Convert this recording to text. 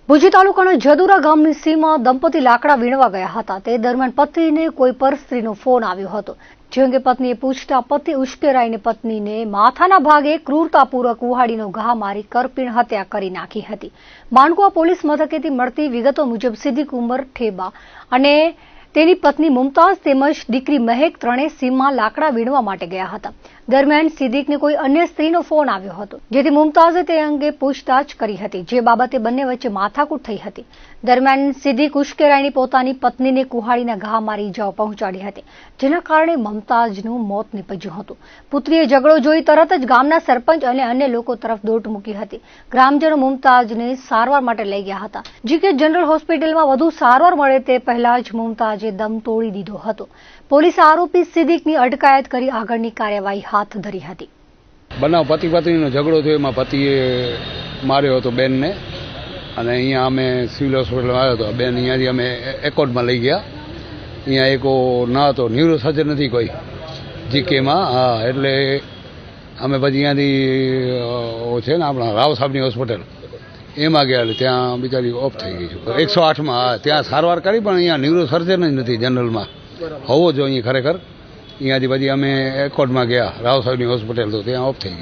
ભુજ તાલુકાના જદુરા ગામની સીમમાં દંપતી લાકડા વીણવા ગયા હતા. તે દરમિયાન પતિને કોઈ પર સ્ત્રીનો ફોન આવ્યો હતો. જે અંગે પત્નીએ પૂછતા પતિ ઉશ્કેરાઈને પત્નીને માથાના ભાગે ક્રૂરતાપૂર્વક કુહાડીનો ઘા મારી કરપીણ હત્યા કરી નાખી હતી. માનકુવા પોલીસ મથકેથી મળતી વિગતો મુજબ સિદ્દીક ઉમર ઠેબા અને તેની પત્ની મુમતાઝ તેમજ દીકરી મહેક ત્રણે સીમમાં લાકડા વીણવા માટે ગયા હતા. દરમિયાન સિદ્દીકને કોઈ અન્ય સ્ત્રીનો ફોન આવ્યો હતો, જેથી મુમતાઝે તે અંગે પૂછતાછ કરી હતી, જે બાબતે બંને વચ્ચે માથાકૂટ થઈ હતી. દરમિયાન સિદ્દીક ઉશ્કેરાઈને પોતાની પત્નીને કુહાડીના ઘા મારી ઇજાઓ પહોંચાડી હતી, જેના કારણે મુમતાઝનું મોત નીપજ્યું હતું. પુત્રીએ ઝઘડો જોઈ તરત જ ગામના સરપંચ અને અન્ય લોકો તરફ દોટ મૂકી હતી. ગ્રામજનો મુમતાઝને સારવાર માટે લઈ ગયા હતા. જીકે જનરલ હોસ્પિટલમાં વધુ સારવાર મળે તે પહેલા જ મુમતાઝે દમ તોડી દીધો હતો. પોલીસે આરોપી સિદ્દીકની અટકાયત કરી આગળની કાર્યવાહી હાથ ધરી હતી. બનાવ પતિ પત્નીનો ઝઘડો થયો, એમાં પતિએ માર્યો હતો બેનને, અને અહીંયા અમે સિવિલ હોસ્પિટલમાં આવ્યો હતો. બેન અહીંયાથી અમે એકોર્ડમાં લઈ ગયા. અહીંયા એકો ના હતો, ન્યુરો સર્જન નથી કોઈ જીકેમાં. હા, એટલે અમે પછી અહીંયાથી છે ને આપણા રાવ સાહેબની હોસ્પિટલ એમાં ગયા. એટલે ત્યાં બિચારી ઓફ થઈ ગઈ છે 108માં. ત્યાં સારવાર કરી, પણ અહીંયા ન્યુરો સર્જન જ નથી જનરલમાં હોવો જોઈએ ખરેખર. અહીંયાથી પછી અમે એકોર્ડમાં ગયા રાવ સાહેબની હોસ્પિટલ, તો ત્યાં ઓફ થઈ ગઈ.